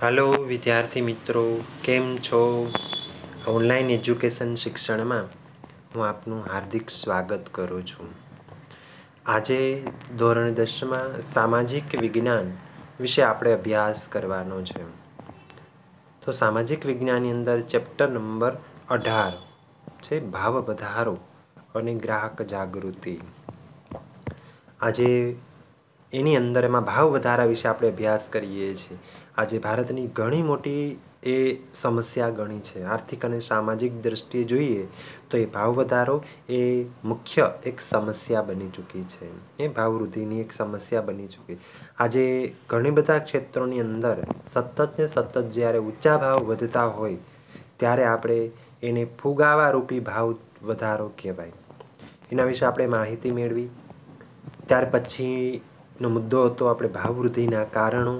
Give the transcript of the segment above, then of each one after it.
Hello विद्यार्थी मित्रों, केम छो? ऑनलाइन एज्युकेशन शिक्षणમાં હું આપનું હાર્દિક સ્વાગત કરું છું। આજે ધોરણ 10માં સામાજિક વિજ્ઞાન વિશે આપણે અભ્યાસ કરવાનો છે। તો સામાજિક વિજ્ઞાનની અંદર ચેપ્ટર નંબર 18 છે ભાવ વધારો અને ગ્રાહક જાગૃતિ। આજે એની અંદર એમાં ભાવ વધારા વિશે આપણે અભ્યાસ કરીએ છીએ। આજે ભારતની ઘણી મોટી એ સમસ્યા ગણી છે। આર્થિક અને સામાજિક દ્રષ્ટિએ જોઈએ તો એ ભાવ વધારો એ મુખ્ય એક સમસ્યા બની ચૂકી છે। એ ભાવ વૃદ્ધિની એક સમસ્યા બની ચૂકી। આજે ઘણી બધા ક્ષેત્રોની અંદર સતત ને સતત જ્યારે ઊંચા ભાવ વધતા હોય ત્યારે આપણે એને ફુગાવારૂપી ભાવ વધારો કહેવાય। એના વિશે આપણે માહિતી મેળવી। ત્યાર પછીનો મુદ્દો હતો આપણે ભાવ વૃદ્ધિના કારણો,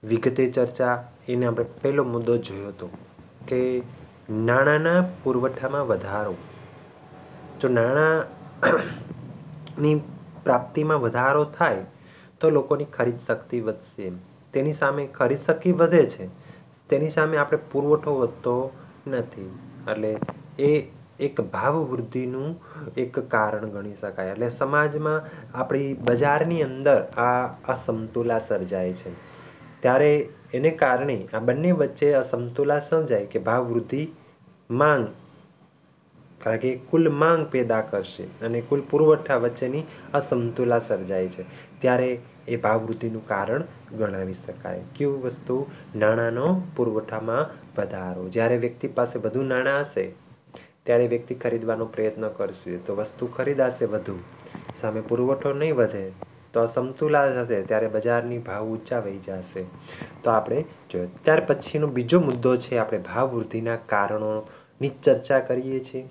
વિગતે ચર્ચા। એને આપણે પહેલો મુદ્દો જોયો હતો કે નાણાંના પુરવઠામાં વધારો। જો નાણાંની પ્રાપ્તિમાં વધારો થાય તો લોકોની ખરીદ શક્તિ વધશે। તેની સામે ખરીદ શક્તિ વધે છે, તેની સામે આપણે પુરવઠો વધતો નથી, એટલે એ એક ભાવ વૃદ્ધિનું એક કારણ ગણી શકાય। એટલે સમાજમાં આપણી બજારની અંદર આ અસમતુલા સર્જાય છે। ત્યારે એને કારણે આ બંને વચ્ચે અસમતુલા સર્જાય કે ભાવ વૃદ્ધિ માંગ, કારણ કે કુલ માંગ પેદા કરશે અને કુલ પુરવઠા વચ્ચેની અસમતુલા સર્જાય છે, ત્યારે એ ભાવ વૃદ્ધિનું કારણ ગણાવી શકાય। કેવું વસ્તુ? નાણાંનો પુરવઠામાં વધારો। જ્યારે વ્યક્તિ પાસે વધુ નાણાં હશે ત્યારે વ્યક્તિ ખરીદવાનો પ્રયત્ન કરશે તો વસ્તુ ખરીદાશે વધુ, સામે પુરવઠો નહીં વધે તો અસમતુલા થશે, ત્યારે બજારની ભાવ ઊંચા વહી જશે। તો આપણે જોઈએ ત્યાર પછીનો બીજો મુદ્દો છે આપણે ભાવ વૃદ્ધિના કારણોની ચર્ચા કરીએ છીએ,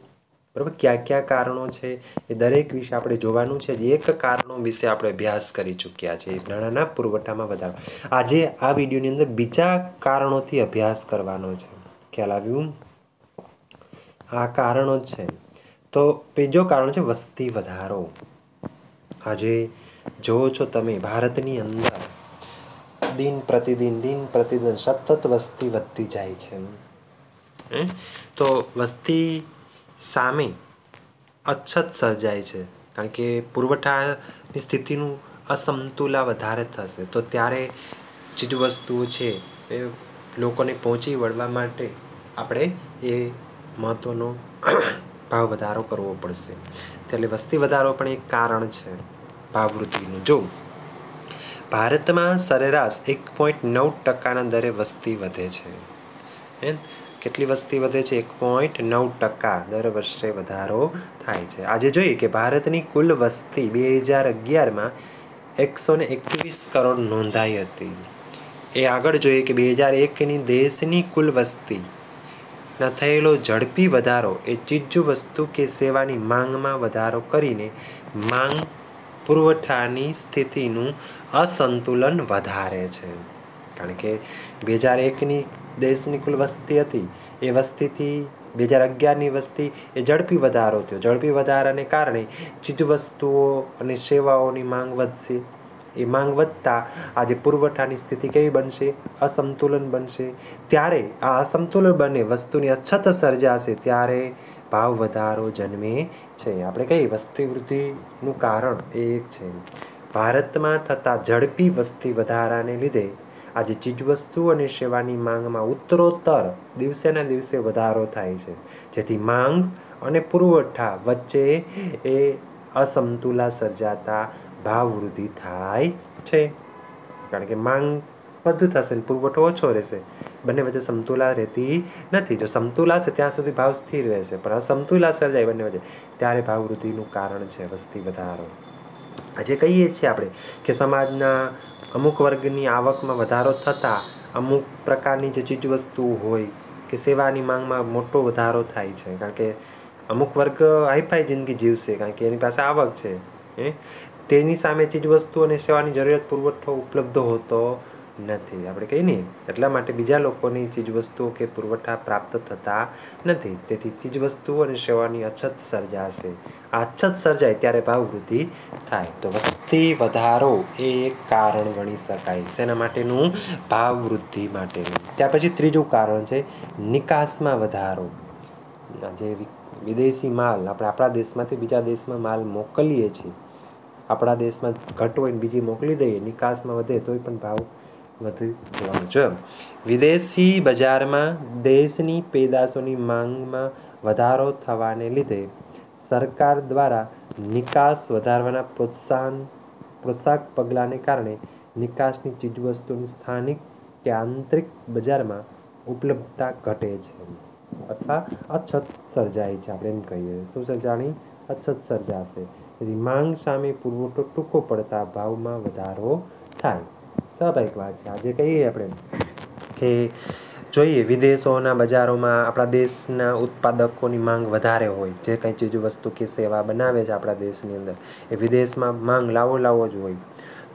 બરાબર। કયા કયા કારણો છે એ દરેક વિશે આપણે જોવાનું છે। જે એક કારણો વિશે આપણે અભ્યાસ કરી ચૂક્યા છે, નાણાંના પુરવઠામાં વધારો। આજે આ વિડીયોની અંદર બીજા કારણોથી અભ્યાસ કરવાનો છે। ખ્યાલ આવ્યું? આ કારણો છે। તો બીજો કારણ છે વસ્તી વધારો। આજે જોવો છો તમે ભારતની અંદર દિન પ્રતિદિન સતત વસ્તી વધતી જાય છે। તો વસ્તી સામે અછત સર્જાય છે, કારણ કે પુરવઠાની સ્થિતિનું અસમતુલા વધારે થશે તો ત્યારે ચીજવસ્તુઓ છે એ લોકોને પહોંચી વળવા માટે આપણે એ મહત્ત્વનો ભાવ વધારો કરવો પડશે। એટલે વસ્તી વધારો પણ એક કારણ છે ભાવ વૃદ્ધિનું। જો ભારતમાં સરેરાશ 1.9% દરે વસ્તી વધે છે। કેટલી વસ્તી વધે છે? 1.9% દર વર્ષે વધારો થાય છે। આજે જોઈએ કે ભારતની કુલ વસ્તી 2011માં 121 કરોડ નોંધાઈ હતી। એ આગળ જોઈએ કે 2001ની દેશની કુલ વસ્તી ના થયેલો ઝડપી વધારો એ ચીજવસ્તુ કે સેવાની માંગમાં વધારો કરીને માંગ પુરવઠાની સ્થિતિનું અસંતુલન વધારે છે। કારણ કે 2001ની દેશની કુલ વસ્તી હતી, એ વસ્તીથી 2011ની વસ્તી એ ઝડપી વધારો થયો। ઝડપી વધારાને કારણે ચીજવસ્તુઓ અને સેવાઓની માંગ વધશે। એ માંગ વધતા આજે પુરવઠાની સ્થિતિ કેવી બનશે? અસમતુલન બનશે। ત્યારે આ અસમતુલન બને, વસ્તુની અછત સર્જાશે, ત્યારે ભાવ વધારો જન્મે છે। આપણે કહીએ વસ્તી વૃદ્ધિનું કારણ એ એક છે। ભારતમાં થતા ઝડપી વસ્તી વધારાને લીધે આજે ચીજવસ્તુ અને સેવાની માંગમાં ઉત્તરોત્તર દિવસેના દિવસે વધારો થાય છે, જેથી માંગ અને પુરવઠા વચ્ચે એ અસમતુલા સર્જાતા ભાવ વૃદ્ધિ થાય છે। કારણ કે માંગ વધુ થશે ને પુરવઠો ઓછો રહેશે, બંને વચ્ચે સમતુલા રહેતી નથી। જો સમતુલા હશે ત્યાં સુધી ભાવ સ્થિર રહેશે, પણ અસમતુલા સર્જાય બંને વચ્ચે ત્યારે ભાવ વૃદ્ધિનું કારણ છે વસ્તી વધારો। આજે કહીએ છીએ આપણે કે સમાજના અમુક વર્ગની આવકમાં વધારો થતાં અમુક પ્રકારની જે ચીજવસ્તુઓ હોય કે સેવાની માંગમાં મોટો વધારો થાય છે, કારણ કે અમુક વર્ગ હાઈફાઈ જિંદગી જીવશે, કારણ કે એની પાસે આવક છે, તેની સામે ચીજવસ્તુ અને સેવાની જરૂરિયાત પુરવઠો ઉપલબ્ધ હોતો નથી. આપણે કહીએ ને એટલા માટે બીજા લોકોની ચીજવસ્તુઓ કે પુરવઠા પ્રાપ્ત થતા નથી. તેથી ચીજવસ્તુઓ અને સેવાની અછત સર્જાશે. આ અછત સર્જાય ત્યારે ભાવ વૃદ્ધિ થાય. તો વસ્તી વધારો એ એક કારણ ગણી શકાય. શેના માટેનું? ભાવ વૃદ્ધિ માટેનું. ત્યાર પછી ત્રીજું કારણ છે નિકાસમાં વધારો. જે વિદેશી માલ આપણે આપણા દેશમાંથી બીજા દેશમાં માલ મોકલીએ છીએ, આપણા દેશમાં ઘટ હોય ને બીજી મોકલી દઈએ, નિકાસમાં વધે તોય પણ ભાવ વધી જવાનો છે. વિદેશી બજારમાં દેશની પેદાશોની માંગમાં વધારો થવાને લીધે સરકાર દ્વારા નિકાસ વધારવાના પ્રોત્સાહક પગલાંને કારણે નિકાસની ચીજવસ્તુની સ્થાનિક કે આંતરિક બજારમાં ઉપલબ્ધતા ઘટે છે અથવા અછત સર્જાય છે. આપણે એમ કહીએ શું સર્જાણી? અછત સર્જાશે. તેથી માંગ સામે પુરવઠો ટૂંકો પડતા ભાવમાં વધારો થાય. સ્વાભાવિક વાત છે. આજે કહીએ આપણે કે જોઈએ વિદેશોના બજારોમાં આપણા દેશના ઉત્પાદકોની માંગ વધારે હોય, જે કંઈ ચીજ વસ્તુ કે સેવા બનાવે છે આપણા દેશની અંદર, એ વિદેશમાં માંગ લાવો જ હોય.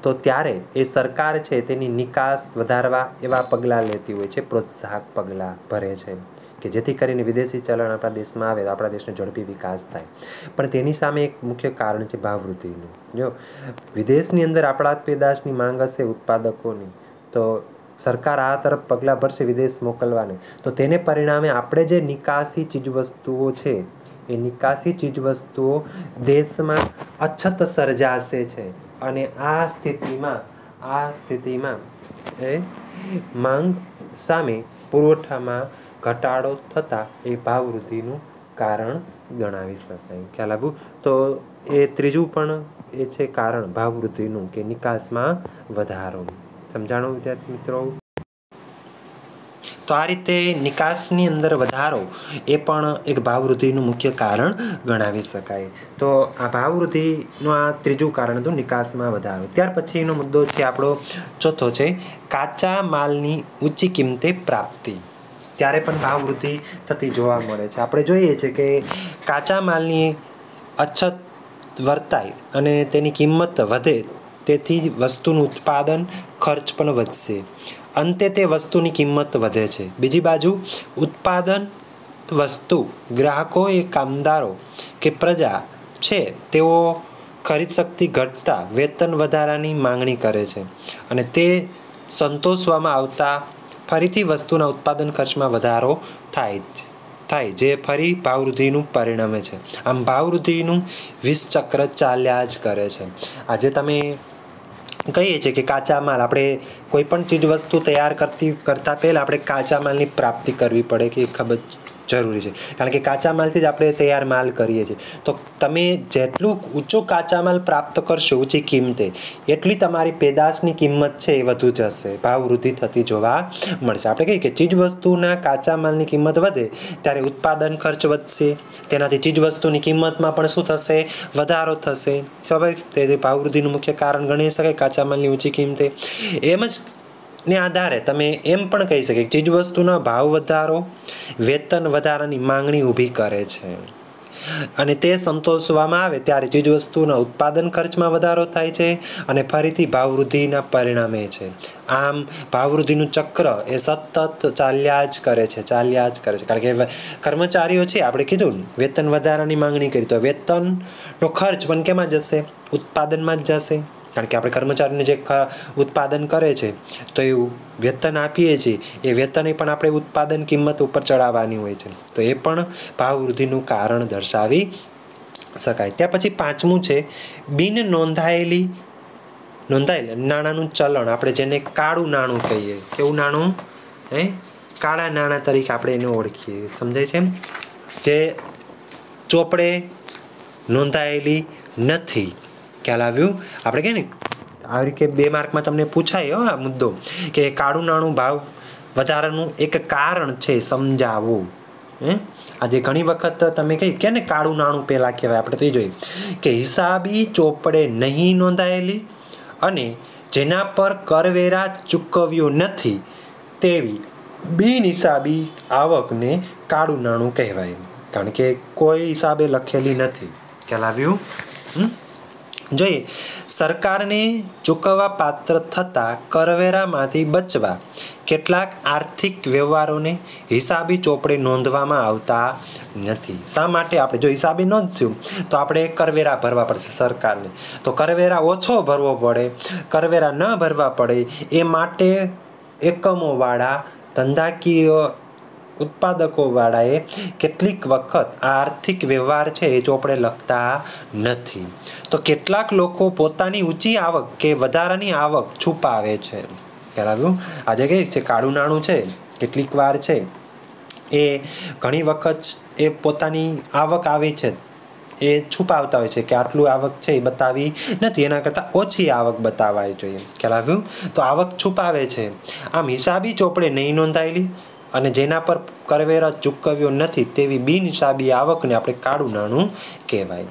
તો ત્યારે એ સરકાર છે તેની નિકાસ વધારવા એવા પગલાં લેતી હોય છે, પ્રોત્સાહક પગલાં ભરે છે કે જેથી કરીને વિદેશી ચલણ આપણા દેશમાં આવે તો આપણા દેશનો ઝડપી વિકાસ થાય. પણ તેની સામે એક મુખ્ય કારણ છે ભાવ વૃદ્ધિનું. જો વિદેશની અંદર આપણા પેદાશની માંગ હશે ઉત્પાદકોની, તો સરકાર આ તરફ પગલાં ભરશે વિદેશ મોકલવાને, તો તેને પરિણામે આપણે જે નિકાસી ચીજવસ્તુઓ છે એ નિકાસી ચીજવસ્તુઓ દેશમાં અછત સર્જાશે છે. અને આ સ્થિતિમાં એ માંગ સામે પુરવઠામાં ઘટાડો થતાં એ ભાવ વૃદ્ધિનું કારણ ગણાવી શકાય. ખ્યાલ આવ્યું? તો એ ત્રીજું પણ એ છે કારણ ભાવ વૃદ્ધિનું કે નિકાસમાં વધારો. સમજાણું વિદ્યાર્થી મિત્રો? તો આ રીતે નિકાસની અંદર વધારો એ પણ એક ભાવ વૃદ્ધિનું મુખ્ય કારણ ગણાવી શકાય. તો આ ભાવ વૃદ્ધિનું આ ત્રીજું કારણ હતું, નિકાસમાં વધારો. ત્યાર પછીનો મુદ્દો છે આપણો ચોથો છે કાચા માલની ઊંચી કિંમતે પ્રાપ્તિ. ત્યારે પણ ભાવ વૃદ્ધિ થતી જોવા મળે છે. આપણે જોઈએ છીએ કે કાચા માલની અછત વર્તાય અને તેની કિંમત વધે, તેથી વસ્તુનું ઉત્પાદન ખર્ચ પણ વધશે. અંતે તે વસ્તુની કિંમત વધે છે. બીજી બાજુ ઉત્પાદન વસ્તુ ગ્રાહકો એ કામદારો કે પ્રજા છે તેઓ ખરીદ શક્તિ ઘટતા વેતન વધારાની માંગણી કરે છે અને તે સંતોષવામાં આવતા ફરીથી વસ્તુના ઉત્પાદન ખર્ચમાં વધારો થાય જે ફરી ભાવવૃદ્ધિનું પરિણમે છે. આમ ભાવવૃદ્ધિનું વિષચક્ર ચાલ્યા જ કરે છે. આજે તમે કહીએ છીએ કે કાચા માલ, આપણે કોઈ પણ ચીજ વસ્તુ તૈયાર કરતા પહેલાં આપણે કાચા માલની પ્રાપ્તિ કરવી પડે કે ખૂબ જ જરૂરી છે. કારણ કે કાચા માલથી જ આપણે તૈયાર માલ કરીએ છીએ. તો તમે જેટલું ઊંચો કાચા માલ પ્રાપ્ત કરશો ઊંચી કિંમતે, એટલી તમારી પેદાશની કિંમત છે એ વધુ જશે, ભાવ વૃદ્ધિ થતી જોવા મળશે. આપણે કહીએ કે ચીજ વસ્તુના કાચા માલની કિંમત વધે ત્યારે ઉત્પાદન ખર્ચ વધશે, તેનાથી ચીજ વસ્તુની કિંમતમાં પણ શું થશે? વધારો થશે. સ્વાભાવિક. તેથી ભાવ વૃદ્ધિનું મુખ્ય કારણ ગણી શકાય કાચા માલની ઊંચી કિંમતે. એમ જ ને આધારે તમે એમ પણ કહી શકીએ કે ચીજવસ્તુના ભાવ વધારો વેતન વધારાની માંગણી ઊભી કરે છે અને તે સંતોષવામાં આવે ત્યારે ચીજવસ્તુના ઉત્પાદન ખર્ચમાં વધારો થાય છે અને ફરીથી ભાવ વૃદ્ધિના પરિણામે છે. આમ ભાવ વૃદ્ધિનું ચક્ર એ સતત ચાલ્યા જ કરે છે. કારણ કે કર્મચારીઓ છે, આપણે કીધું વેતન વધારાની માંગણી કરી, તો વેતનનો ખર્ચ પણ કેમાં જશે? ઉત્પાદનમાં જ જશે. કારણ કે આપણે કર્મચારીને જે ઉત્પાદન કરે છે તો એ વેતન આપીએ છીએ, એ વેતન પણ આપણે ઉત્પાદન કિંમત ઉપર ચડાવવાની હોય છે. તો એ પણ ભાવ વૃદ્ધિનું કારણ દર્શાવી શકાય. ત્યાં પછી પાંચમું છે બિન નોંધાયેલ નાણાંનું ચલણ. આપણે જેને કાળું નાણું કહીએ. કેવું નાણું? કાળા નાણાં તરીકે આપણે એને ઓળખીએ. સમજાય છે? જે ચોપડે નોંધાયેલી નથી. ખ્યાલ આવ્યું? આપણે કહીએ ને આવી રીતે 2 માર્કમાં તમને પૂછાય આ મુદ્દો કે કાળું નાણું ભાવ વધારાનું એક કારણ છે, સમજાવવું. આજે ઘણી વખત તમે કહી કે ને કાળું નાણું પહેલાં કહેવાય. આપણે તો એ જોઈએ કે હિસાબી ચોપડે નહીં નોંધાયેલી અને જેના પર કરવેરા ચૂકવ્યો નથી તેવી બિનહિસાબી આવકને કાળું નાણું કહેવાય. કારણ કે કોઈ હિસાબે લખેલી નથી. ખ્યાલ આવ્યું? જોઈએ સરકારને ચૂકવવા પાત્ર થતા કરવેરામાંથી બચવા કેટલાક આર્થિક વ્યવહારોને હિસાબી ચોપડે નોંધવામાં આવતા નથી. શા માટે? આપણે જો હિસાબી નોંધશું તો આપણે કરવેરા ભરવા પડશે સરકારને, તો કરવેરા ઓછો ભરવો પડે, કરવેરા ન ભરવા પડે એ માટે એકમોવાળા ધંધાકીય ઉત્પાદકોવાળાએ કેટલીક વખત આર્થિક વ્યવહાર છે એ ચોપડે લખતા નથી. તો કેટલાક લોકો પોતાની ઊંચી આવક કે વધારાની આવક છુપાવે છે. બરાબર, આજે કઈ છે કાળું નાણું છે, કેટલીક વાર છે એ ઘણી વખત એ પોતાની આવક આવી છે એ છુપાવતા હોય છે કે આટલું આવક છે એ બતાવી નથી, એના કરતાં ઓછી આવક બતાવવી જોઈએ. ખ્યાલ આવ્યું? તો આવક છુપાવે છે. આમ હિસાબી ચોપડે નહીં નોંધાયેલી અને જેના પર કરવેરા ચૂકવ્યો નથી તેવી બિનહિસાબી આવકને આપણે કાળું નાણું કહેવાય.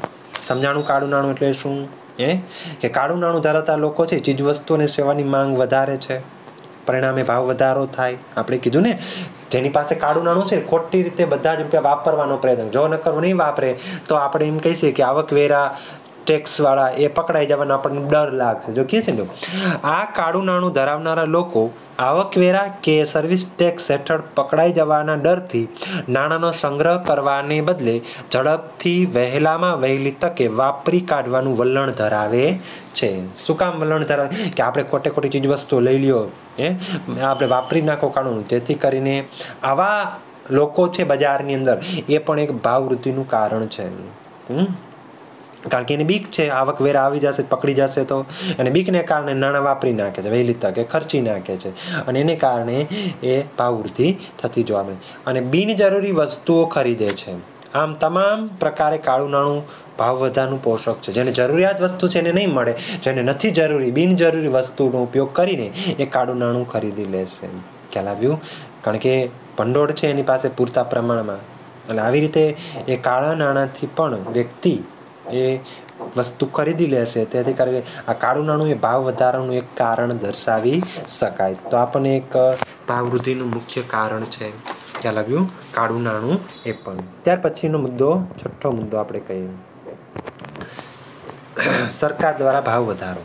સમજાણું? કાળું નાણું એટલે શું? કે કાળું નાણું ધરાવતા લોકો છે ચીજવસ્તુ અને સેવાની માંગ વધારે છે, પરિણામે ભાવ વધારો થાય. આપણે કીધું ને, જેની પાસે કાળું નાણું છે ખોટી રીતે બધા જ રૂપિયા વાપરવાનો પ્રયત્ન, જો નકર નહીં વાપરે તો આપણે એમ કહીએ કે આવકવેરા ટેક્સવાળા એ પકડાઈ જવાનો આપણને ડર લાગશે. જો કહે છે ને, આ કાળું નાણું ધરાવનારા લોકો આવકવેરા કે સર્વિસ ટેક્સ હેઠળ પકડાઈ જવાના ડરથી નાણાંનો સંગ્રહ કરવાને બદલે ઝડપથી વહેલામાં વહેલી તકે વાપરી કાઢવાનું વલણ ધરાવે છે. શું કામ વલણ ધરાવે? કે આપણે ખોટે ખોટી ચીજ વસ્તુઓ લઈ લ્યો, આપણે વાપરી નાખો કાઢું. જેથી કરીને આવા લોકો છે બજારની અંદર એ પણ એક ભાવ વૃદ્ધિનું કારણ છે. કારણ કે એને બીક છે આવકવેરા આવી જશે, પકડી જશે તો, અને બીકને કારણે નાણાં વાપરી નાખે છે, વહેલી તકે ખર્ચી નાખે છે, અને એને કારણે એ ભાવવૃદ્ધિ થતી જોવા મળે. અને બિનજરૂરી વસ્તુઓ ખરીદે છે. આમ તમામ પ્રકારે કાળું નાણું ભાવ વધારનું પોષક છે. જેને જરૂરિયાત વસ્તુ છે એને નહીં મળે, જેને નથી જરૂરી બિનજરૂરી વસ્તુનો ઉપયોગ કરીને એ કાળું નાણું ખરીદી લેશે. ખ્યાલ આવ્યું? કારણ કે ભંડોળ છે એની પાસે પૂરતા પ્રમાણમાં, અને આવી રીતે એ કાળા નાણાંથી પણ વ્યક્તિ એ વસ્તુ ખરીદી લેશે. તેથી કરીને આ કાળું નાણું એ ભાવ વધારાનું એક કારણ દર્શાવી શકાય. તો આપણને એક ભાવ વૃદ્ધિનું મુખ્ય કારણ છે. ખ્યાલ આવ્યું? કાળું નાણું એ પણ. ત્યાર પછીનો મુદ્દો, છઠ્ઠો મુદ્દો આપણે કહીએ, સરકાર દ્વારા ભાવ વધારો,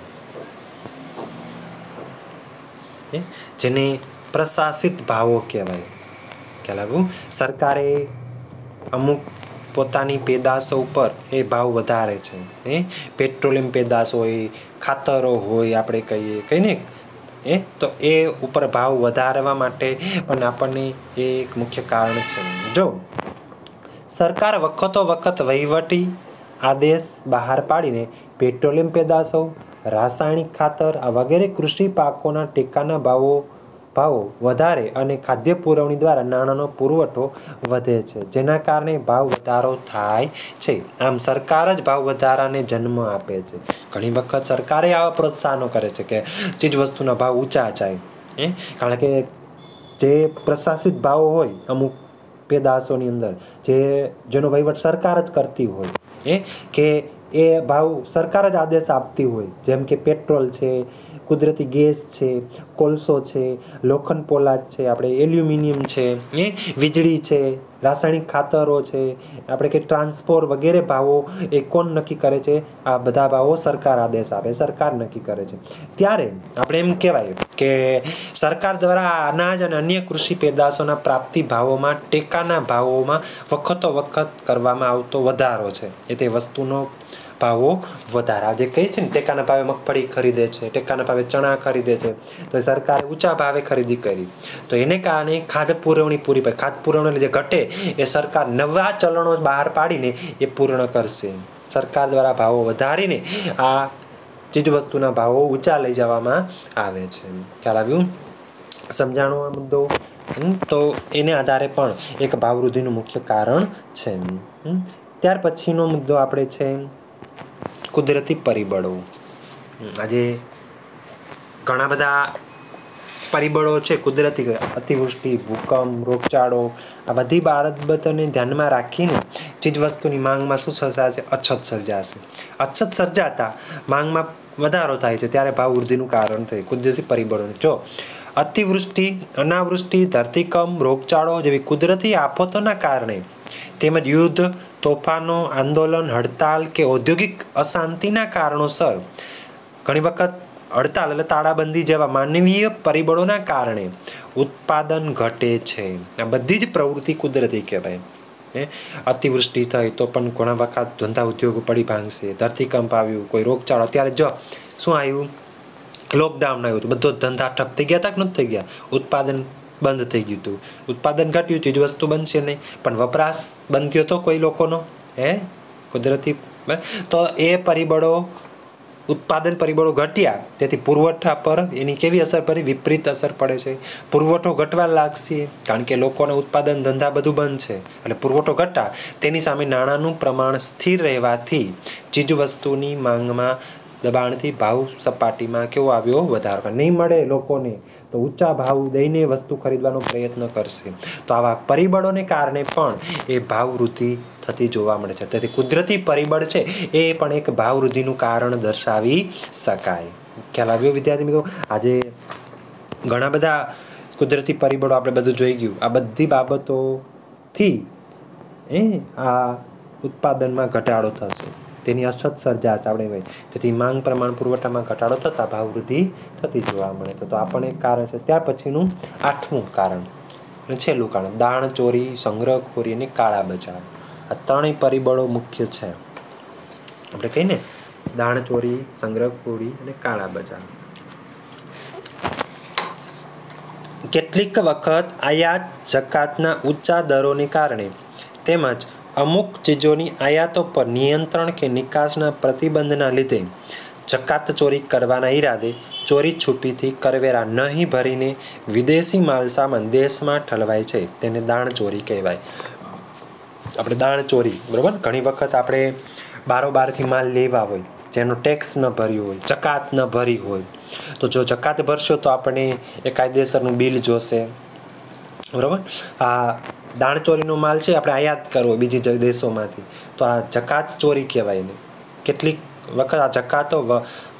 જેને પ્રશાસિત ભાવો કહેવાય. ખ્યાલ આવ્યું? સરકારે અમુક પોતાની પેદાશો ઉપર એ ભાવ વધારે છે. પેટ્રોલિયમ પેદાશ હોય, ખાતરો હોય, આપણે કહીને તો એ ઉપર ભાવ વધારવા માટે પણ આપણને એક મુખ્ય કારણ છે. જો સરકાર વખતો વખત વહીવટી આદેશ બહાર પાડીને પેટ્રોલિયમ પેદાશો, રાસાયણિક ખાતર વગેરે કૃષિ પાકોના ટેકાના ભાવો વધારે અને ખાદ્ય પુરવણી દ્વારા નાણાંનો પુરવઠો વધે છે, જેના કારણે ભાવ વધારો થાય છે. આમ સરકાર જ ભાવ વધારાને જન્મ આપે છે. ઘણી વખત સરકારે આવા પ્રોત્સાહનો કરે છે કે ચીજ વસ્તુના ભાવ ઊંચા જાય, કારણ કે જે પ્રશાસિત ભાવો હોય અમુક પેદાશોની અંદર, જેનો વહીવટ સરકાર જ કરતી હોય, કે એ ભાવ સરકાર જ આદેશ આપતી હોય, જેમ કે પેટ્રોલ છે, કુદરતી ગેસ છે, કોલસો છે, લોખંડ પોલાદ છે, આપણે એલ્યુમિનિયમ છે, વીજળી છે, રાસાયણિક ખાતરો છે, આપણે કે ટ્રાન્સપોર્ટ વગેરે ભાવો એ કોણ નક્કી કરે છે? આ બધા ભાવો સરકાર આદેશ આપે, સરકાર નક્કી કરે છે. ત્યારે આપણે એમ કહેવાય કે સરકાર દ્વારા અનાજ અને અન્ય કૃષિ પેદાશોના પ્રાપ્તિ ભાવોમાં ટેકાના ભાવોમાં વખતો વખત કરવામાં આવતો વધારો છે. એ તે વસ્તુનો ભાવો વધારા, જે કહે છે ને ટેકાના ભાવે મગફળી ખરીદે છે, ટેકાના ભાવે ચણા ખરીદે છે, તો એ સરકારે ઊંચા ભાવે ખરીદી કરી, તો એને કારણે ખાદ્ય પુરવણી પૂરી પાડી. ખાદ્ય પુરવણી જે ઘટે એ સરકાર નવા ચલણો બહાર પાડીને એ પૂર્ણ કરશે. સરકાર દ્વારા ભાવો વધારીને આ ચીજ વસ્તુના ભાવો ઊંચા લઈ જવામાં આવે છે. ખ્યાલ આવ્યું? સમજાણો આ મુદ્દો? તો એને આધારે પણ એક ભાવ વૃદ્ધિનું મુખ્ય કારણ છે. ત્યાર પછીનો મુદ્દો આપણે છે કુદરતી પરિબળો. આજે ઘણા બધા પરિબળો છે કુદરતી, અતિવૃષ્ટિ, ભૂકંપ, રોગચાળો, આ બધી બાબતોને ધ્યાનમાં રાખીને ચીજવસ્તુની માંગમાં શું સર્જાશે? અછત સર્જાશે. અછત સર્જાતા માંગમાં વધારો થાય છે, ત્યારે ભાવ વૃદ્ધિનું કારણ થાય કુદરતી પરિબળોને. જો અતિવૃષ્ટિ, અનાવૃષ્ટિ, ધરતીકંપ, રોગચાળો જેવી કુદરતી આફતોના કારણે તેમજ યુદ્ધ, તોફાનો, આંદોલન, હડતાલ કે ઔદ્યોગિક અશાંતિના કારણોસર ઘણી વખત હડતાલ એટલે તાળાબંધી જેવા માનવીય પરિબળોના કારણે ઉત્પાદન ઘટે છે. આ બધી જ પ્રવૃત્તિ કુદરતી કહેવાય. અતિવૃષ્ટિ થઈ તો પણ ઘણા વખત ધંધા ઉદ્યોગો પડી ભાંગશે. ધરતીકંપ આવ્યું, કોઈ રોગચાળો, અત્યારે જો શું આવ્યું, લોકડાઉન આવ્યું તો બધો ધંધા ઠપ થઈ ગયા હતા કે નથી થઈ ગયા? ઉત્પાદન બંધ થઈ ગયું હતું. ઉત્પાદન ઘટ્યું, ચીજ વસ્તુ બનશે નહીં, પણ વપરાશ બંધ થયો તો કોઈ લોકોનો કુદરતી. તો એ પરિબળો, ઉત્પાદન પરિબળો ઘટ્યા, તેથી પુરવઠા પર એની કેવી અસર પડી? વિપરીત અસર પડે છે. પુરવઠો ઘટવા લાગશે કારણ કે લોકોને ઉત્પાદન ધંધા બધું બંધ છે એટલે પુરવઠો ઘટા. તેની સામે નાણાંનું પ્રમાણ સ્થિર રહેવાથી ચીજ વસ્તુની માંગમાં દબાણથી ભાવ સપાટીમાં કેવો આવ્યો? વધારો. નહીં મળે લોકોને તો ઊંચા ભાવ દઈને વસ્તુ ખરીદવાનો પ્રયત્ન કરશે. તો આવા પરિબળોને કારણે પણ એ ભાવ વૃદ્ધિ થતી જોવા મળે છે. તેથી કુદરતી પરિબળ છે એ પણ એક ભાવ વૃદ્ધિનું કારણ દર્શાવી શકાય. ખ્યાલ આવ્યો વિદ્યાર્થી મિત્રો? આજે ઘણા બધા કુદરતી પરિબળો આપણે બધું જોઈ ગયું. આ બધી બાબતોથી આ ઉત્પાદનમાં ઘટાડો થશે, તેની અછત સર્જાશે આપણે. તેથી માંગ પ્રમાણ પુરવઠામાં ઘટાડો થતાં ભાવ વૃદ્ધિ થતી જોવા મળે. તો આ પણ એક કારણ છે. ત્યાર પછીનું 8મું કારણ અને છેલ્લું કારણ, દાણચોરી, સંગ્રહખોરી અને કાળા બજાર. આ ત્રણેય પરિબળો મુખ્ય છે. આપણે કહીએ ને, દાણચોરી, સંગ્રહખોરી અને કાળા બજાર. કેટલીક વખત આયાત જકાતના ઊંચા દરોને કારણે તેમજ અમુક ચીજોની આયાતો પર નિયંત્રણ કે નિકાસના પ્રતિબંધના લીધે જકાત ચોરી કરવાના ઈરાદે ચોરી છુપીથી કરવેરા નહીં ભરીને વિદેશી માલ સામાન દેશમાં ઠલવાય છે. તેને દાણચોરી કહેવાય. આપણે દાણચોરી, બરાબર, ઘણી વખત આપણે બારોબારથી માલ લેવા હોય, જેનો ટેક્સ ન ભર્યો હોય, જકાત ન ભરી હોય, તો જો જકાત ભરશો તો આપણે એ કાયદેસરનું બિલ જોશે, બરાબર. આ દાણચોરીનો માલ છે આપણે આયાત કરવો બીજી દેશોમાંથી, તો આ જકાત ચોરી કહેવાય ને. કેટલીક વખત આ જકાતો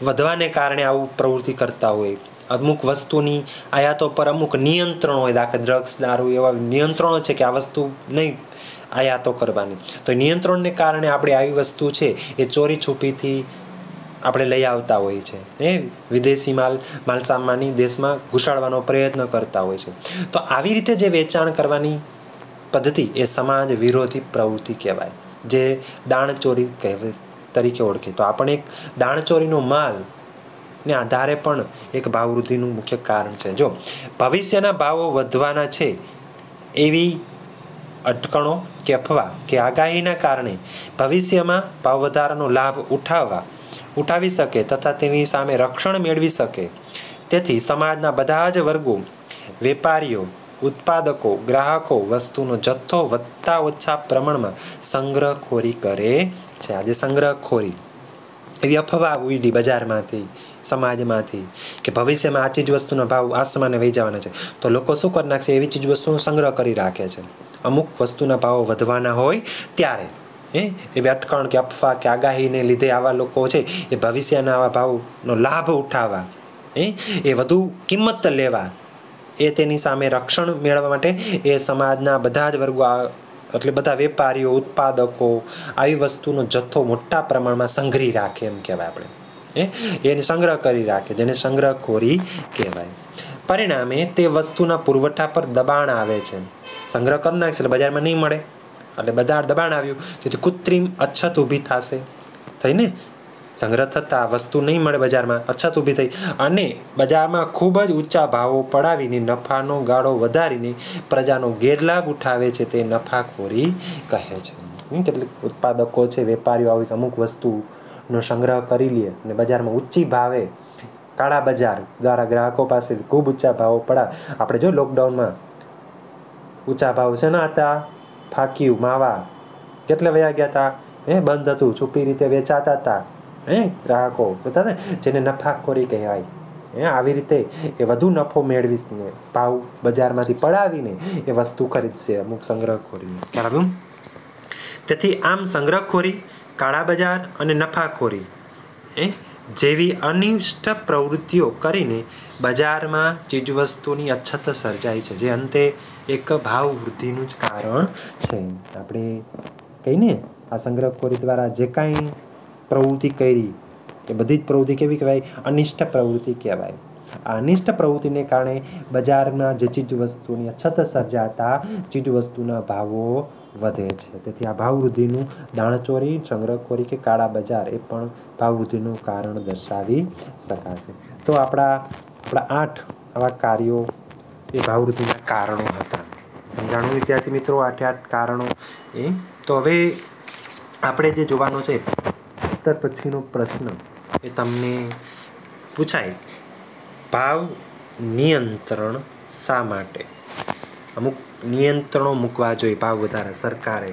વધવાને કારણે આવું પ્રવૃત્તિ કરતા હોય. અમુક વસ્તુની આયાતો પર અમુક નિયંત્રણો હોય, દાખલા ડ્રગ્સ, દારૂ, એવા નિયંત્રણો છે કે આ વસ્તુ નહીં આયાતો કરવાની. તો નિયંત્રણને કારણે આપણે આવી વસ્તુ છે એ ચોરી છુપીથી આપણે લઈ આવતા હોય છે. વિદેશી માલ સામાનની દેશમાં ઘુસાડવાનો પ્રયત્ન કરતા હોય છે. તો આવી રીતે જે વેચાણ કરવાની પદ્ધતિ એ સમાજ વિરોધી પ્રવૃત્તિ કહેવાય, જે દાણચોરી તરીકે ઓળખે. તો આપણે એક દાણચોરીનો માલ ને આધારે પણ એક ભાવ વૃદ્ધિનું મુખ્ય કારણ છે. જો ભવિષ્યના ભાવો વધવાના છે એવી અટકણો કે અફવા કે આગાહીના કારણે ભવિષ્યમાં ભાવ વધારાનો લાભ ઉઠાવી શકે તથા તેની સામે રક્ષણ મેળવી શકે. તેથી સમાજના બધા જ વર્ગો, વેપારીઓ, ઉત્પાદકો, ગ્રાહકો વસ્તુનો જથ્થો વધતા ઓછા પ્રમાણમાં સંગ્રહખોરી કરે છે. આજે સંગ્રહખોરી એવી અફવા ઉડી બજારમાંથી, સમાજમાંથી, કે ભવિષ્યમાં આ ચીજ વસ્તુનો ભાવ આસમાને વહી જવાના છે, તો લોકો શું કરી નાખશે? એવી ચીજ વસ્તુનો સંગ્રહ કરી રાખે છે. અમુક વસ્તુના ભાવો વધવાના હોય ત્યારે એવી અટકણ કે અફવા કે આગાહીને લીધે આવા લોકો છે એ ભવિષ્યના આવા ભાવનો લાભ ઉઠાવવા, એ વધુ કિંમત લેવા, એ તેની સામે રક્ષણ મેળવવા માટે એ સમાજના બધા જ વર્ગો, એટલે બધા વેપારીઓ, ઉત્પાદકો આવી વસ્તુનો જથ્થો મોટા પ્રમાણમાં સંગ્રહી રાખે, એમ કહેવાય આપણે. એને સંગ્રહ કરી રાખે, જેને સંગ્રહખોરી કહેવાય. પરિણામે તે વસ્તુના પુરવઠા પર દબાણ આવે છે. સંગ્રહ કરી નાખશે એટલે બજારમાં નહીં મળે, એટલે બધા દબાણ આવ્યું, તેથી કૃત્રિમ અછત ઊભી થશે. થઈને સંગ્રહ થતાં વસ્તુ નહીં મળે બજારમાં, અછત ઊભી થઈ અને બજારમાં ખૂબ જ ઊંચા ભાવો પડાવીને નફાનો ગાળો વધારીને પ્રજાનો ગેરલાભ ઉઠાવે છે. તે નફાખોરી કહે છે. કેટલીક ઉત્પાદકો છે, વેપારીઓ આવી અમુક વસ્તુનો સંગ્રહ કરી લે અને બજારમાં ઊંચી ભાવે કાળા બજાર દ્વારા ગ્રાહકો પાસેથી ખૂબ ઊંચા ભાવો પડાવે. આપણે જો લોકડાઉનમાં ઊંચા ભાવ છે ના હતા, ફાક્યું, માવા કેટલા વયા ગયા હતા, બંધ હતું, છુપી રીતે વેચાતા હતા ગ્રાહકો, હતા ને, જેને નફાખોરી કહેવાય. આવી રીતે એ વધુ નફો મેળવીને ભાવ બજારમાંથી પડાવીને એ વસ્તુ ખરીદશે. અમુક સંગ્રહખોરી. ખ્યાલ આવ્યું? તેથી આમ સંગ્રહખોરી, કાળા બજાર અને નફાખોરી જેવી અનિષ્ટ પ્રવૃત્તિઓ કરીને બજારમાં ચીજવસ્તુની અછત સર્જાય છે, જે અંતે એક ભાવ વૃદ્ધિનું જ કારણ છે. આપણે કહીને આ સંગ્રહખોરી દ્વારા જે કાંઈ પ્રવૃત્તિ કરી એ બધી જ પ્રવૃત્તિ કેવી કહેવાય? અનિષ્ટ પ્રવૃત્તિ કહેવાય. આ અનિષ્ટ પ્રવૃત્તિને કારણે બજારમાં જે ચીજ વસ્તુની અછત સર્જાતા ચીજ વસ્તુના ભાવો વધે છે. તેથી આ ભાવવૃદ્ધિનું દાણચોરી, સંગ્રહખોરી કે કાળા બજાર એ પણ ભાવવૃદ્ધિનું કારણ દર્શાવી શકાશે. તો આપણા 8 આવા કાર્યો એ ભાવવૃદ્ધિના કારણો હતા. સમજાણું વિદ્યાર્થી મિત્રો? 8 કારણો એ. તો હવે આપણે જે જોવાનો છે ઉત્તર પછીનો પ્રશ્ન એ તમને પૂછાય, ભાવ નિયંત્રણ શા માટે? અમુક નિયંત્રણો મૂકવા જોઈએ ભાવ વધારા સરકારે,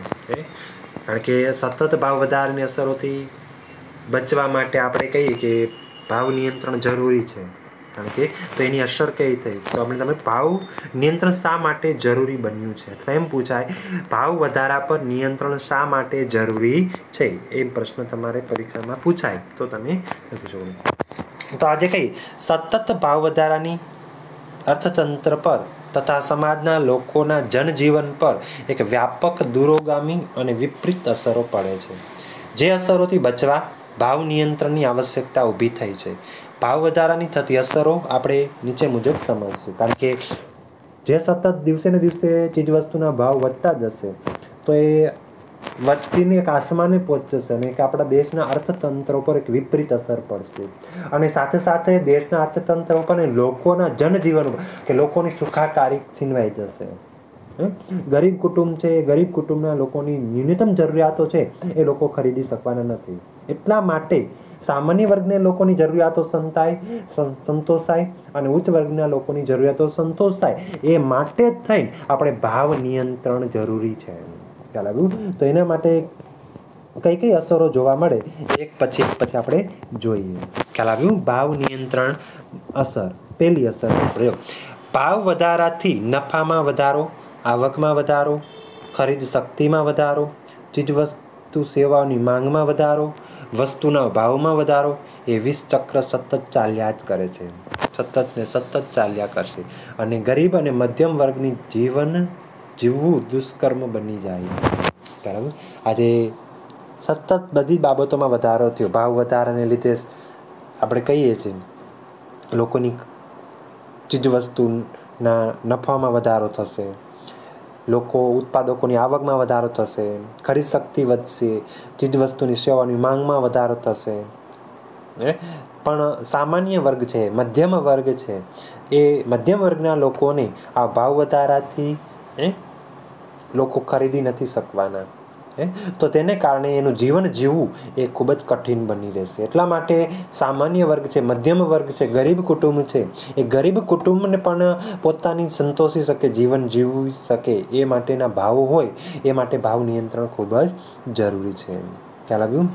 કારણ કે સતત ભાવ વધારાની અસરોથી બચવા માટે આપણે કહીએ કે ભાવ નિયંત્રણ જરૂરી છે. કારણ કે તો એની અસર કઈ થઈ? તો આપણે તમે ભાવ નિયંત્રણ શા માટે જરૂરી બન્યું છે? અથવા એમ પૂછાય, ભાવ વધારા પર નિયંત્રણ શા માટે જરૂરી છે? એ પ્રશ્ન તમારે પરીક્ષામાં પૂછાય તો તમે લખી શકો. તો આજે કઈ સતત ભાવ વધારાની અર્થતંત્ર પર તથા સમાજના લોકોના જનજીવન પર એક વ્યાપક દૂરોગામી અને વિપરીત અસરો પડે છે. જે અસરોથી બચવા ભાવ નિયંત્રણની આવશ્યકતા ઊભી થઈ છે. ભાવ વધારાની થતી અસરો આપણે નીચે મુજબ સમજશું. કારણ કે જે સતત દિવસે ને દિવસે ચીજવસ્તુના ભાવ વધતા જશે તો એ વધતીને એક આસમાને પહોંચશે અને કે આપણા દેશના અર્થતંત્ર પર એક વિપરીત અસર પડશે. અને સાથે સાથે દેશના અર્થતંત્ર પર લોકોના જનજીવન કે લોકોની સુખાકારી છીનવાઈ જશે. ગરીબ કુટુંબ છે, ગરીબ કુટુંબના લોકોની ન્યૂનતમ જરૂરિયાતો છે એ લોકો ખરીદી શકવાના નથી. એટલા માટે સામાન્ય વર્ગને લોકોની જરૂરિયાતો સંતોષાય અને ઉચ્ચ વર્ગના લોકોની જરૂરિયાતો સંતોષાય એ માટે જ થઈને આપણે ભાવ નિયંત્રણ જરૂરી છે. ખ્યાલ આવ્યું? તો એના માટે કઈ કઈ અસરો જોવા મળે એક પછી આપણે જોઈએ. ખ્યાલ આવ્યું? ભાવ નિયંત્રણ અસર. પહેલી અસર ભાવ વધારાથી નફામાં વધારો, આવકમાં વધારો, ખરીદ શક્તિમાં વધારો, ચીજવસ્તુ સેવાઓની માંગમાં વધારો, વસ્તુના ભાવમાં વધારો. એ 20 ચક્ર સતત ચાલ્યા જ કરે છે. સતત ને સતત ચાલ્યા કરશે અને ગરીબ અને મધ્યમ વર્ગની જીવવું દુષ્કર્મ બની જાય. બરાબર? આજે સતત બધી બાબતોમાં વધારો થયો. ભાવ વધારાને લીધે આપણે કહીએ છીએ લોકોની ચીજવસ્તુના નફામાં વધારો થશે, લોકો ઉત્પાદકોની આવકમાં વધારો થશે, ખરીદ શક્તિ વધશે, ચીજવસ્તુની સેવાની માંગમાં વધારો થશે. પણ સામાન્ય વર્ગ છે, મધ્યમ વર્ગ છે, એ મધ્યમ વર્ગના લોકોને આ ભાવ વધારાથી લોકો ખરીદી નથી શકવાના. તો તેને કારણે એનું જીવન જીવવું એ ખૂબ જ કઠિન બની રહેશે. એટલા માટે સામાન્ય વર્ગ છે, મધ્યમ વર્ગ છે, ગરીબ કુટુંબ છે, એ ગરીબ કુટુંબને પણ પોતાની સંતોષી શકે, જીવન જીવી શકે એ માટેના ભાવો હોય એ માટે ભાવ નિયંત્રણ ખૂબ જ જરૂરી છે. ખ્યાલ આવ્યું?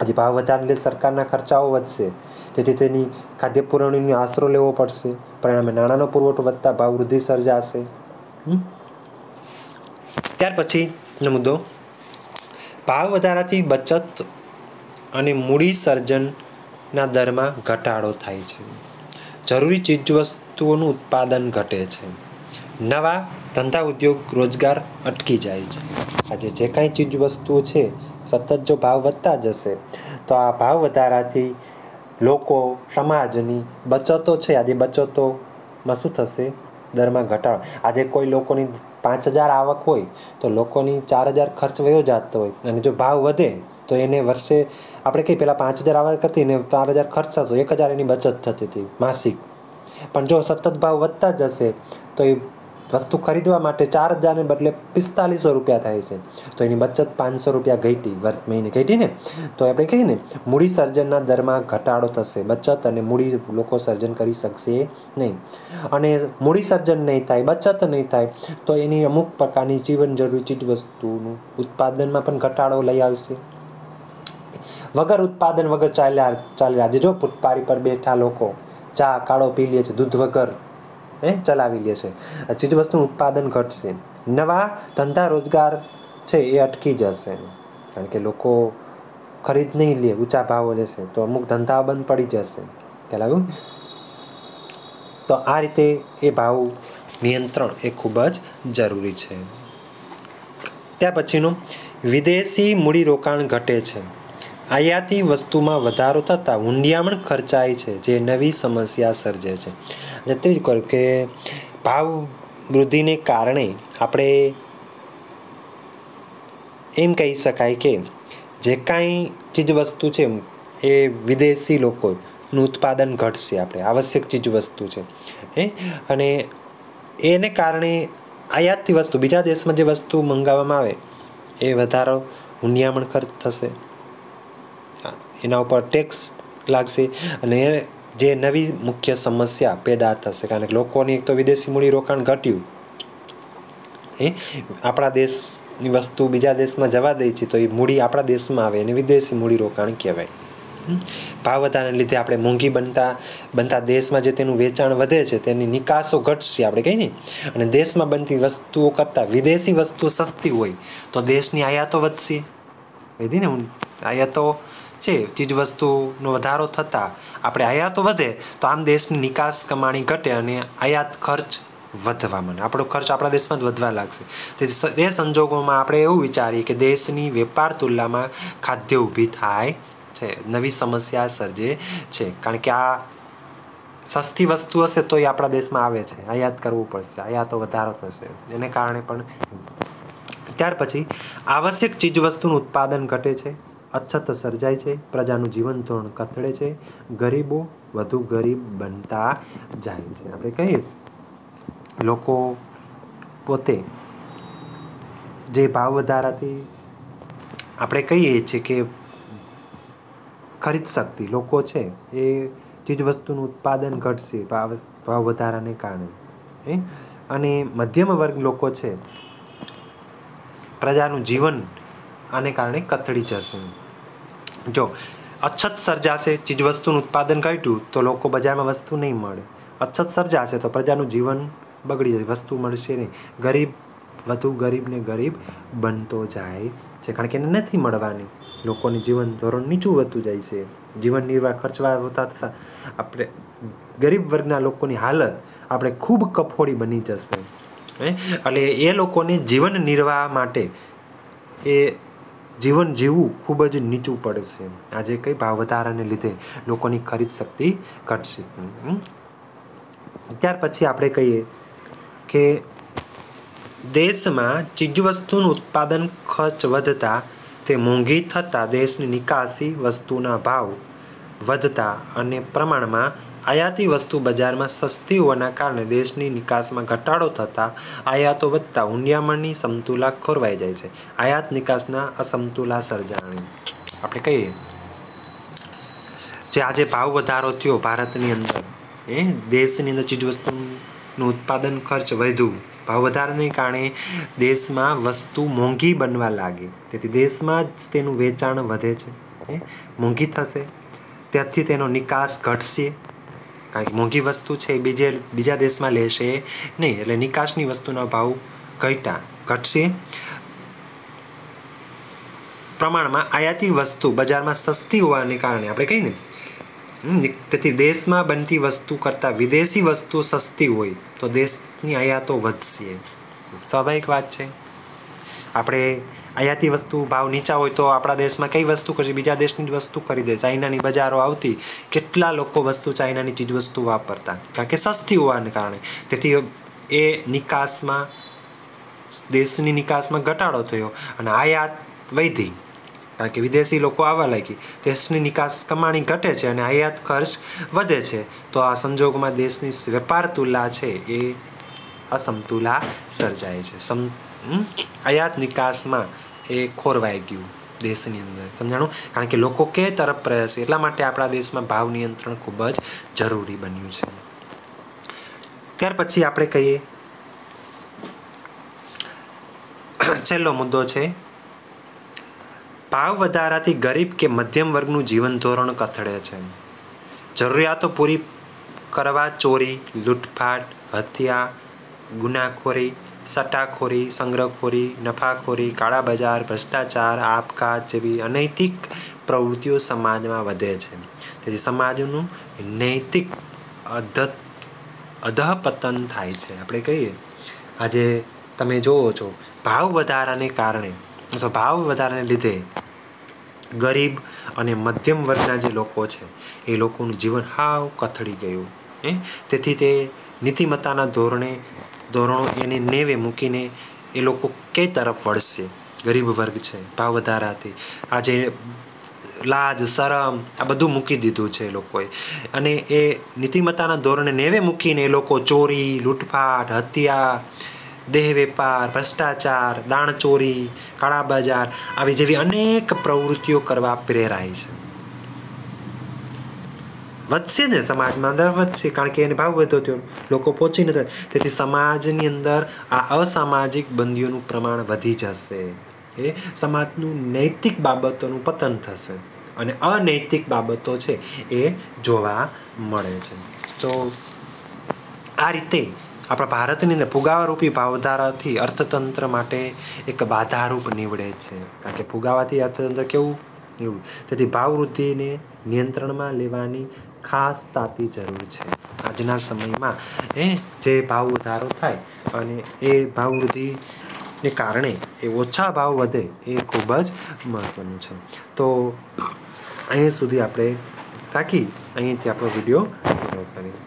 આજે ભાવ વધારીને સરકારના ખર્ચાઓ વધશે, તેથી તેની ખાદ્ય પુરવણીનો આશરો લેવો પડશે. પરિણામે નાણાંનો પુરવઠો વધતા ભાવ વૃદ્ધિ સર્જાશે. ત્યાર પછીનો મુદ્દો, ભાવ વધારાથી બચત અને મૂડી સર્જનના દરમાં ઘટાડો થાય છે. જરૂરી ચીજવસ્તુઓનું ઉત્પાદન ઘટે છે. નવા ધંધા ઉદ્યોગ રોજગાર અટકી જાય છે. આજે જે કાંઈ ચીજવસ્તુઓ છે સતત જો ભાવ વધતા જશે તો આ ભાવ વધારાથી લોકો સમાજની બચતો છે, આજે બચતોમાં શું થશે? દરમાં ઘટાડો. આજે કોઈ લોકોની 5,000 આવક હોય તો લોકોની 4,000 ખર્ચ વયો જતો હોય અને જો ભાવ વધે તો એને વર્ષે આપણે કહીએ પહેલાં 5,000 આવક હતી ને 4,000 ખર્ચ થતો, 1,000 એની બચત થતી હતી માસિક. પણ જો સતત ભાવ વધતા જશે તો એ વસ્તુ ખરીદવા માટે 4,000 ને બદલે 4,500 રૂપિયા થાય છે. તો એની બચત 500 રૂપિયા ઘટી, મહિને ઘટી ને. તો આપણે કહીએ ને મૂડી સર્જનના દરમાં ઘટાડો થશે. બચત અને મૂડી લોકો સર્જન કરી શકશે નહીં. અને મૂડી સર્જન નહીં થાય, બચત નહીં થાય તો એની અમુક પ્રકારની જીવન જરૂરી ચીજવસ્તુનું ઉત્પાદનમાં પણ ઘટાડો લઈ આવશે. વગર ઉત્પાદન વગર ચાલે. આજે જો ફૂટપારી પર બેઠા લોકો ચા કાળો પી લે છે, દૂધ વગર ચલાવી લે છે. ચીજવસ્તુનું ઉત્પાદન ઘટશે. નવા ધંધા રોજગાર છે એ અટકી જશે. કારણ કે લોકો ખરીદ નહીં લે, ઊંચા ભાવો લેશે તો અમુક ધંધા બંધ પડી જશે. ખ્યાલ આવ્યું? તો આ રીતે એ ભાવ નિયંત્રણ એ ખૂબ જ જરૂરી છે. ત્યાર પછીનું વિદેશી મૂડીરોકાણ ઘટે છે. આયાતી વસ્તુમાં વધારો થતાં હુંડિયામણ ખર્ચાય છે, જે નવી સમસ્યા સર્જે છે. અને ત્રીજું કહ્યું કે ભાવ વૃદ્ધિને કારણે આપણે એમ કહી શકાય કે જે કાંઈ ચીજવસ્તુ છે એ વિદેશી લોકોનું ઉત્પાદન ઘટશે. આપણે આવશ્યક ચીજવસ્તુ છે અને એને કારણે આયાતથી વસ્તુ બીજા દેશમાં જે વસ્તુ મંગાવવામાં આવે એ વધારો હુંડિયામણ ખર્ચ થશે, એના ઉપર ટેક્સ લાગશે અને જે નવી મુખ્ય સમસ્યા પેદા થશે. કારણ કે લોકોની એક તો વિદેશી મૂડીરોકાણ ઘટ્યું, આપણા દેશની વસ્તુ બીજા દેશમાં જવા દે છે તો એ મૂડી આપણા દેશમાં આવે એને વિદેશી મૂડીરોકાણ કહેવાય. ભાવ વધારાને લીધે આપણે મોંઘી બનતા દેશમાં જે તેનું વેચાણ વધે છે તેની નિકાસો ઘટશે આપણે કહીએ ને. અને દેશમાં બનતી વસ્તુઓ કરતાં વિદેશી વસ્તુઓ સસ્તી હોય તો દેશની આયાતો વધશે. કીધી ને આયાતો છે, ચીજવસ્તુનો વધારો થતાં આપણે આયાતો વધે તો આમ દેશની નિકાસ કમાણી ઘટે અને આયાત ખર્ચ વધવા માંડે. આપણો ખર્ચ આપણા દેશમાં જ વધવા લાગશે. તેથી એ સંજોગોમાં આપણે એવું વિચારીએ કે દેશની વેપાર તુલનામાં ખાદ્ય ઊભી થાય છે, નવી સમસ્યા સર્જે છે. કારણ કે આ સસ્તી વસ્તુ હશે તો એ આપણા દેશમાં આવે છે, આયાત કરવું પડશે, આયાતો વધારો થશે એને કારણે પણ. ત્યાર પછી આવશ્યક ચીજવસ્તુનું ઉત્પાદન ઘટે છે, અછત સર્જાય છે, પ્રજાનું જીવન ધોરણ કથળે છે, ગરીબો વધુ ગરીબ બનતા જાય છે. આપણે કહીએ લોકો પોતે જે ભાવ વધારાથી આપણે કહીએ છીએ કે ખરીદ શક્તિ લોકો છે એ ચીજવસ્તુનું ઉત્પાદન ઘટશે ભાવ વધારાને કારણે. અને મધ્યમ વર્ગ લોકો છે પ્રજાનું જીવન આને કારણે કથળી જશે. જો અછત સર્જાશે, ચીજવસ્તુનું ઉત્પાદન ઘટ્યું તો લોકો બજારમાં વસ્તુ નહીં મળે. અછત સર્જાશે તો પ્રજાનું જીવન બગડી જાય, વસ્તુ મળશે નહીં. ગરીબ વધુ ગરીબ ને ગરીબ બનતો જાય છે, કારણ કે એને નથી મળવાની. લોકોનું જીવન ધોરણ નીચું વધતું જાય છે, જીવન નિર્વાહ ખર્ચવા હોતા થતાં આપણે ગરીબ વર્ગના લોકોની હાલત આપણે ખૂબ કફોડી બની જશે. એટલે એ લોકોને જીવન નિર્વાહ માટે એ જીવન જીવવું ખૂબ જ નીચું પડશે. આજે કઈ ભાવ વધારાને લીધે લોકોની ખરીદ શક્તિ ઘટશે. ત્યાર પછી આપણે કહીએ કે દેશમાં ચીજવસ્તુનું ઉત્પાદન ખર્ચ વધતા તે મોંઘી થતાં દેશની નિકાસી વસ્તુના ભાવ વધતા અને પ્રમાણમાં આયાતી વસ્તુ બજારમાં સસ્તી હોવાના કારણે દેશની નિકાસમાં ઘટાડો થતાં આયાતો વધતા હુંડિયામણની સમતુલા ખોરવાઈ જાય છે. આયાત નિકાસના અસમતુલા સર્જાણી. આપણે કહીએ જે આજે ભાવ વધારો થયો ભારતની અંદર, દેશની અંદર ચીજવસ્તુનું ઉત્પાદન ખર્ચ વધ્યું, ભાવ વધારાને કારણે દેશમાં વસ્તુ મોંઘી બનવા લાગી. તેથી દેશમાં જ તેનું વેચાણ વધે છે, મોંઘી થશે, ત્યાંથી તેનો નિકાસ ઘટશે. કારણ કે મોંઘી વસ્તુ છે એ બીજા દેશમાં લેશે નહીં, એટલે નિકાસની વસ્તુના ભાવ ઘટશે. પ્રમાણમાં આયાતી વસ્તુ બજારમાં સસ્તી હોવાને કારણે આપણે કહીએ ને, તેથી દેશમાં બનતી વસ્તુ કરતાં વિદેશી વસ્તુ સસ્તી હોય તો દેશની આયાતો વધશે. સ્વાભાવિક વાત છે. આપણે આયાતી વસ્તુ ભાવ નીચા હોય તો આપણા દેશમાં કઈ વસ્તુ કરશે, બીજા દેશની વસ્તુ ખરીદે. ચાઇનાની બજારો આવતી, કેટલા લોકો વસ્તુ ચાઇનાની ચીજવસ્તુ વાપરતા, કારણ કે સસ્તી હોવાને કારણે. તેથી એ નિકાસમાં દેશની નિકાસમાં ઘટાડો થયો અને આયાત વધી, કારણ કે વિદેશી લોકો આવવા લાગી, દેશની નિકાસ કમાણી ઘટે છે અને આયાત ખર્ચ વધે છે. તો આ સંજોગોમાં દેશની વેપાર તુલા છે એ અસમતુલા સર્જાય છે. આયાત નિકાસમાં એ ખોરવાઈ ગયું દેશની અંદર. સમજાણું? કારણ કે લોકો કે તરફ પ્રયાસ, એટલા માટે આપણા દેશમાં ભાવ નિયંત્રણ ખૂબ જ જરૂરી બન્યું છે. ત્યાર પછી આપણે કહીએ છેલ્લો મુદ્દો છે ભાવ વધારાથી ગરીબ કે મધ્યમ વર્ગનું જીવન ધોરણ કથળે છે. જરૂરિયાતો પૂરી કરવા ચોરી, લૂંટફાટ, હત્યા, ગુનાખોરી, સટ્ટાખોરી, સંગ્રહખોરી, નફાખોરી, કાળા બજાર, ભ્રષ્ટાચાર, આપઘાત જેવી અનૈતિક પ્રવૃત્તિઓ સમાજમાં વધે છે. તેથી સમાજનું નૈતિક અધઃપતન થાય છે. આપણે કહીએ આજે તમે જોવો છો ભાવ વધારાને કારણે અથવા ભાવ વધારાને લીધે ગરીબ અને મધ્યમ વર્ગના જે લોકો છે એ લોકોનું જીવન હાવ કથળી ગયું. તેથી તે નીતિમત્તાના ધોરણો એને નેવે મૂકીને એ લોકો કઈ તરફ વળશે? ગરીબ વર્ગ છે ભાવ વધારાથી આજે લાજ શરમ આ બધું મૂકી દીધું છે એ લોકોએ, અને એ નીતિમત્તાના ધોરણે નેવે મૂકીને એ લોકો ચોરી, લૂંટફાટ, હત્યા, દેહ વેપાર, ભ્રષ્ટાચાર, દાણચોરી, કાળા બજાર આવી જેવી અનેક પ્રવૃત્તિઓ કરવા પ્રેરાય છે. વધશે ને સમાજમાં અંદર વધશે, કારણ કે એને ભાવ વધ્યો થયો, લોકો પહોંચી નથી. તેથી સમાજની અંદર આ અસામાજિક બંધીઓનું પ્રમાણ વધી જશે. એ સમાજનું નૈતિક બાબતોનું પતન થશે અને અનૈતિક બાબતો છે એ જોવા મળે છે. તો આ રીતે આપણા ભારતની અંદર ફુગાવારૂપી ભાવધારાથી અર્થતંત્ર માટે એક બાધારૂપ નીવડે છે. કારણ કે ફુગાવાથી અર્થતંત્ર કેવું નીવડ્યું. તેથી ભાવવૃદ્ધિને નિયંત્રણમાં લેવાની ખાસ તાતી જરૂર છે. આજના સમયમાં જે ભાવ વધારો થાય અને એ ભાવવૃદ્ધિને કારણે એ ઓછા ભાવ વધે એ ખૂબ જ મહત્વનું છે. તો અહીં સુધી આપણે રાખી અહીંથી આપણો વિડીયો પૂરો કરીએ.